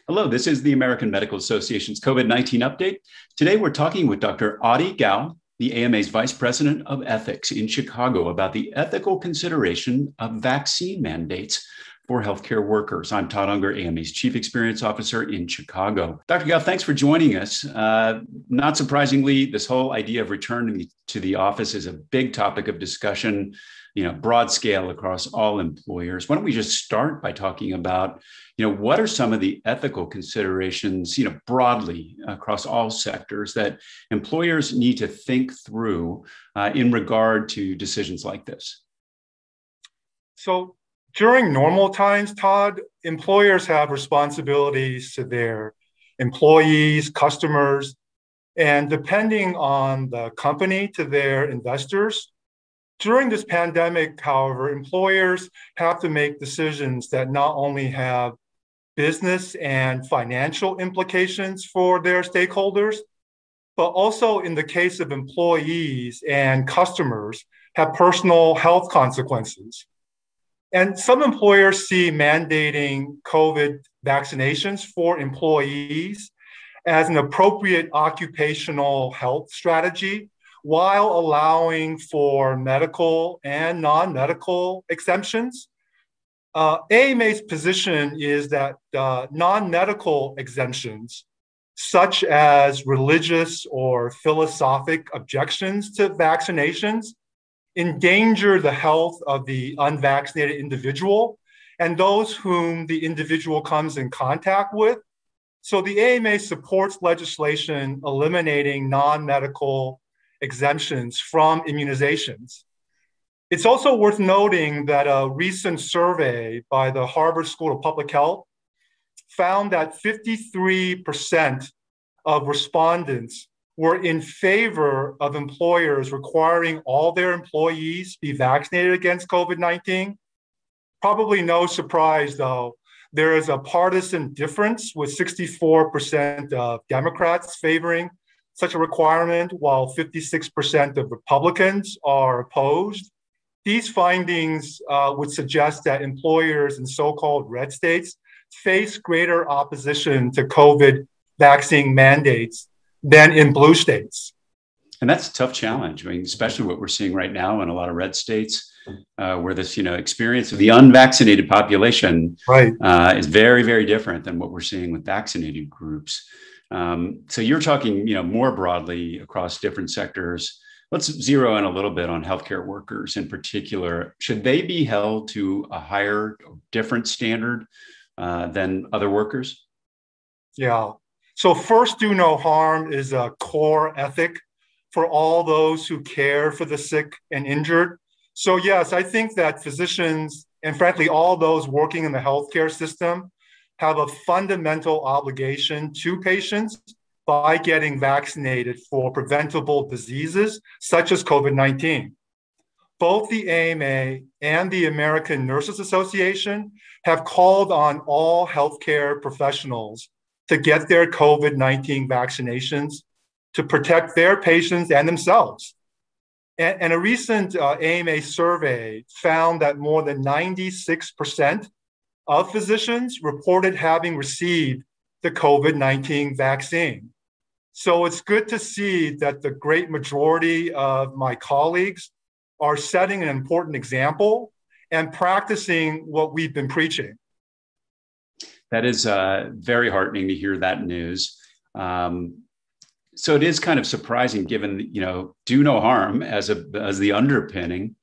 Hello, this is the American Medical Association's COVID-19 update. Today, we're talking with Dr. Audiey Kao, the AMA's Vice President of Ethics in Chicago, about the ethical consideration of vaccine mandates for healthcare workers. I'm Todd Unger, AMA's Chief Experience Officer in Chicago. Dr. Kao, thanks for joining us. Not surprisingly, this whole idea of returning to the office is a big topic of discussion, broad scale across all employers. Why don't we just start by talking about, what are some of the ethical considerations, broadly across all sectors that employers need to think through in regard to decisions like this? So during normal times, Todd, employers have responsibilities to their employees, customers, and depending on the company, to their investors. During this pandemic, however, employers have to make decisions that not only have business and financial implications for their stakeholders, but also in the case of employees and customers, have personal health consequences. And some employers see mandating COVID vaccinations for employees as an appropriate occupational health strategy, while allowing for medical and non-medical exemptions. AMA's position is that non-medical exemptions, such as religious or philosophic objections to vaccinations, endanger the health of the unvaccinated individual and those whom the individual comes in contact with. So the AMA supports legislation eliminating non-medical exemptions from immunizations. It's also worth noting that a recent survey by the Harvard School of Public Health found that 53% of respondents were in favor of employers requiring all their employees be vaccinated against COVID-19. Probably no surprise, though, there is a partisan difference with 64% of Democrats favoring such a requirement, while 56% of Republicans are opposed. These findings would suggest that employers in so-called red states face greater opposition to COVID vaccine mandates than in blue states. And that's a tough challenge. I mean, especially what we're seeing right now in a lot of red states, where this, experience of the unvaccinated population is very, very different than what we're seeing with vaccinated groups. So you're talking, more broadly across different sectors. Let's zero in a little bit on healthcare workers in particular. Should they be held to a higher, different standard than other workers? Yeah. So first, do no harm is a core ethic for all those who care for the sick and injured. So yes, I think that physicians and frankly, all those working in the healthcare system have a fundamental obligation to patients by getting vaccinated for preventable diseases such as COVID-19. Both the AMA and the American Nurses Association have called on all healthcare professionals to get their COVID-19 vaccinations to protect their patients and themselves. And a recent AMA survey found that more than 96% of physicians reported having received the COVID-19 vaccine. So it's good to see that the great majority of my colleagues are setting an important example and practicing what we've been preaching. That is very heartening to hear that news. So it is kind of surprising, given do no harm as the underpinning.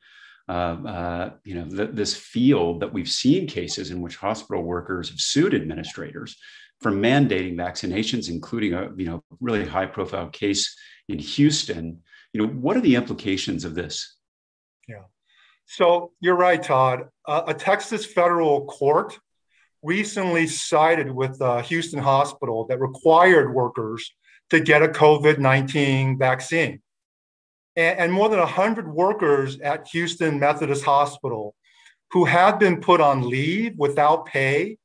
This field that we've seen cases in which hospital workers have sued administrators for mandating vaccinations, including a really high-profile case in Houston. What are the implications of this? Yeah. So you're right, Todd. A Texas federal court recently sided with a Houston hospital that required workers to get a COVID-19 vaccine. And more than 100 workers at Houston Methodist Hospital who had been put on leave without pay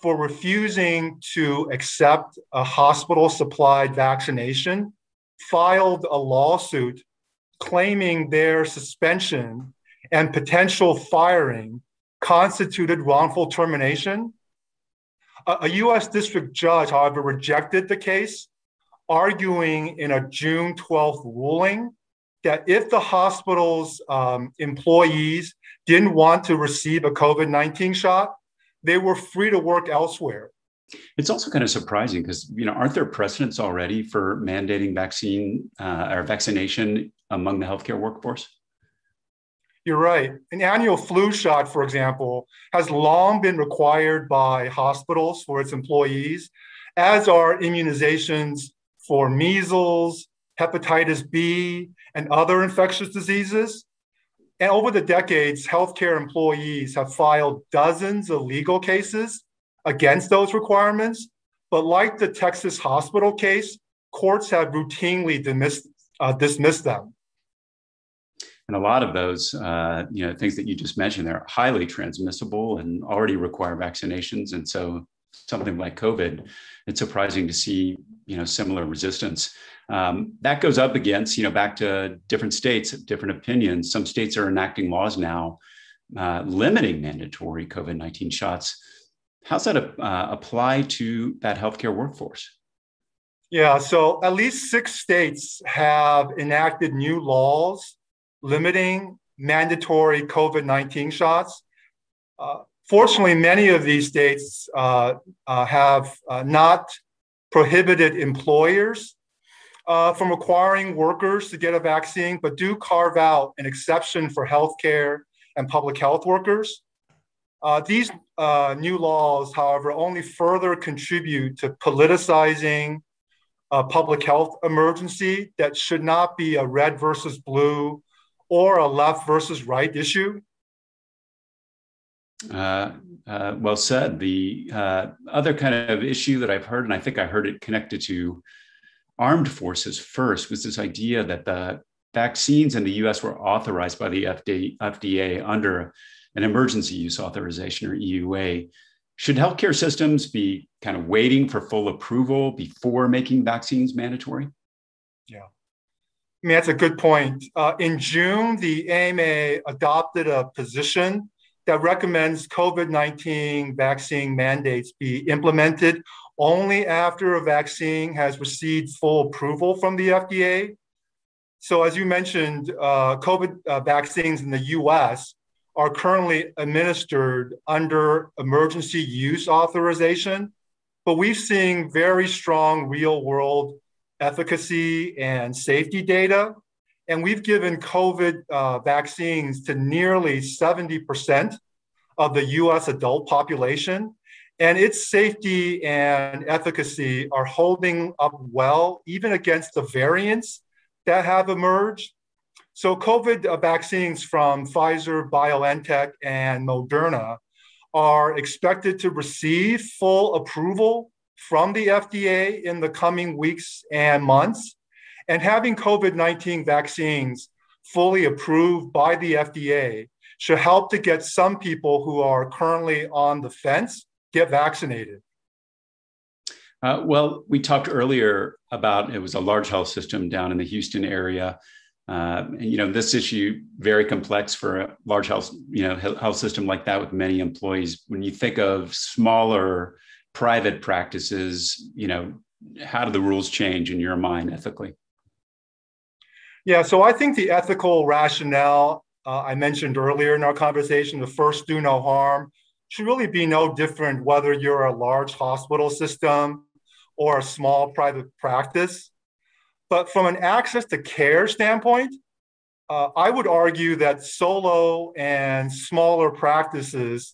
for refusing to accept a hospital-supplied vaccination filed a lawsuit claiming their suspension and potential firing constituted wrongful termination. A U.S. district judge, however, rejected the case, arguing in a June 12th ruling that if the hospital's employees didn't want to receive a COVID-19 shot, they were free to work elsewhere. It's also kind of surprising because, aren't there precedents already for mandating vaccine or vaccination among the healthcare workforce? You're right. An annual flu shot, for example, has long been required by hospitals for its employees, as are immunizations for measles, hepatitis B, and other infectious diseases. And over the decades, healthcare employees have filed dozens of legal cases against those requirements. But like the Texas hospital case, courts have routinely dismissed them. And a lot of those, things that you just mentioned, they're highly transmissible and already require vaccinations. And so something like COVID, it's surprising to see, similar resistance. That goes up against, back to different states, different opinions. Some states are enacting laws now limiting mandatory COVID-19 shots. How's that apply to that healthcare workforce? Yeah, so at least 6 states have enacted new laws limiting mandatory COVID-19 shots. Fortunately, many of these states have not prohibited employers from requiring workers to get a vaccine, but do carve out an exception for healthcare and public health workers. These new laws, however, only further contribute to politicizing a public health emergency that should not be a red versus blue or a left versus right issue. Well said. The other kind of issue that I've heard, and I think I heard it connected to armed forces first, was this idea that the vaccines in the US were authorized by the FDA under an emergency use authorization or EUA. Should healthcare systems be kind of waiting for full approval before making vaccines mandatory? Yeah. I mean, that's a good point. In June, the AMA adopted a position that recommends COVID-19 vaccine mandates be implemented only after a vaccine has received full approval from the FDA. So as you mentioned, COVID vaccines in the US are currently administered under emergency use authorization, but we've seen very strong real world efficacy and safety data. And we've given COVID vaccines to nearly 70% of the US adult population. And its safety and efficacy are holding up well, even against the variants that have emerged. So COVID vaccines from Pfizer, BioNTech, and Moderna are expected to receive full approval from the FDA in the coming weeks and months. And having COVID-19 vaccines fully approved by the FDA should help to get some people who are currently on the fence get vaccinated. Well, we talked earlier about it was a large health system down in the Houston area. And, this issue, very complex for a large health system like that with many employees. When you think of smaller private practices, how do the rules change in your mind ethically? Yeah, so I think the ethical rationale I mentioned earlier in our conversation, the first do no harm, should really be no different whether you're a large hospital system or a small private practice. But from an access to care standpoint, I would argue that solo and smaller practices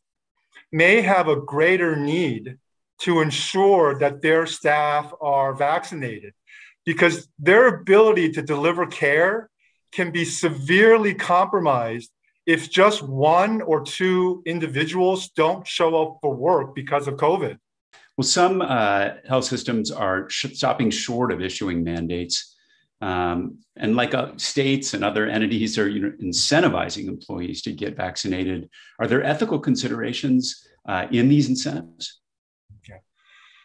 may have a greater need to ensure that their staff are vaccinated, because their ability to deliver care can be severely compromised if just 1 or 2 individuals don't show up for work because of COVID. Well, some health systems are stopping short of issuing mandates. And like states and other entities are incentivizing employees to get vaccinated. Are there ethical considerations in these incentives? Yeah.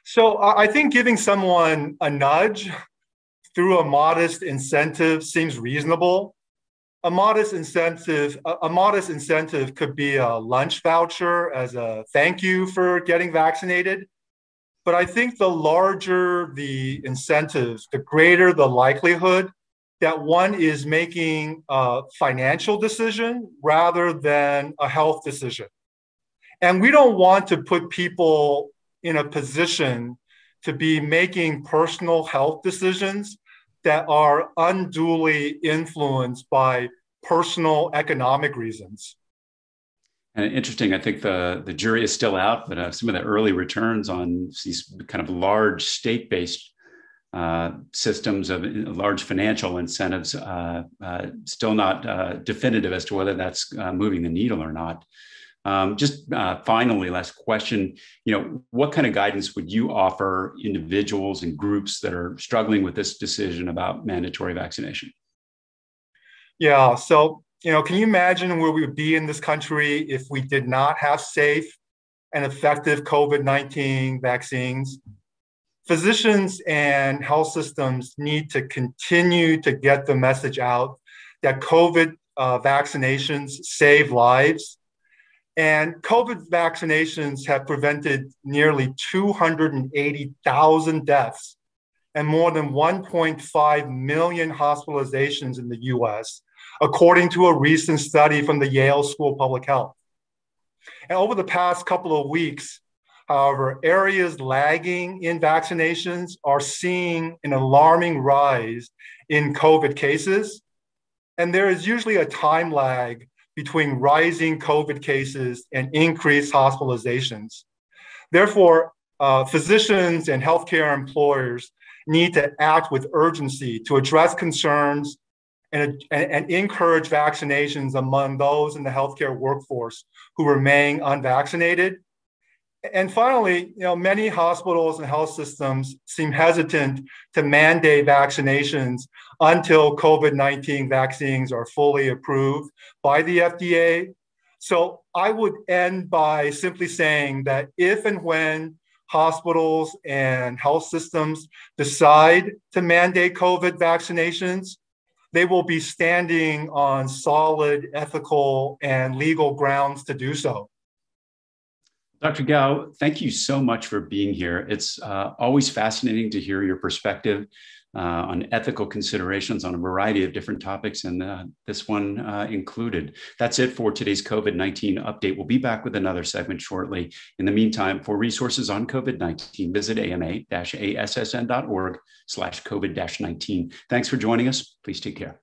So I think giving someone a nudge through a modest incentive seems reasonable. A modest incentive could be a lunch voucher as a thank you for getting vaccinated. But I think the larger the incentives, the greater the likelihood that one is making a financial decision rather than a health decision. And we don't want to put people in a position to be making personal health decisions that are unduly influenced by personal economic reasons. And interesting, I think the jury is still out, but some of the early returns on these kind of large state-based systems of large financial incentives still not definitive as to whether that's moving the needle or not. Just finally, last question, what kind of guidance would you offer individuals and groups that are struggling with this decision about mandatory vaccination? Yeah, so, can you imagine where we would be in this country if we did not have safe and effective COVID-19 vaccines? Physicians and health systems need to continue to get the message out that COVID vaccinations save lives. And COVID vaccinations have prevented nearly 280,000 deaths and more than 1.5 million hospitalizations in the US, according to a recent study from the Yale School of Public Health. And over the past couple of weeks, however, areas lagging in vaccinations are seeing an alarming rise in COVID cases. And there is usually a time lag between rising COVID cases and increased hospitalizations. Therefore, physicians and healthcare employers need to act with urgency to address concerns and encourage vaccinations among those in the healthcare workforce who remain unvaccinated. And finally, many hospitals and health systems seem hesitant to mandate vaccinations until COVID-19 vaccines are fully approved by the FDA. So I would end by simply saying that if and when hospitals and health systems decide to mandate COVID vaccinations, they will be standing on solid ethical and legal grounds to do so. Dr. Kao, thank you so much for being here. It's always fascinating to hear your perspective on ethical considerations on a variety of different topics, and this one included. That's it for today's COVID-19 update. We'll be back with another segment shortly. In the meantime, for resources on COVID-19, visit ama-assn.org/COVID-19. Thanks for joining us. Please take care.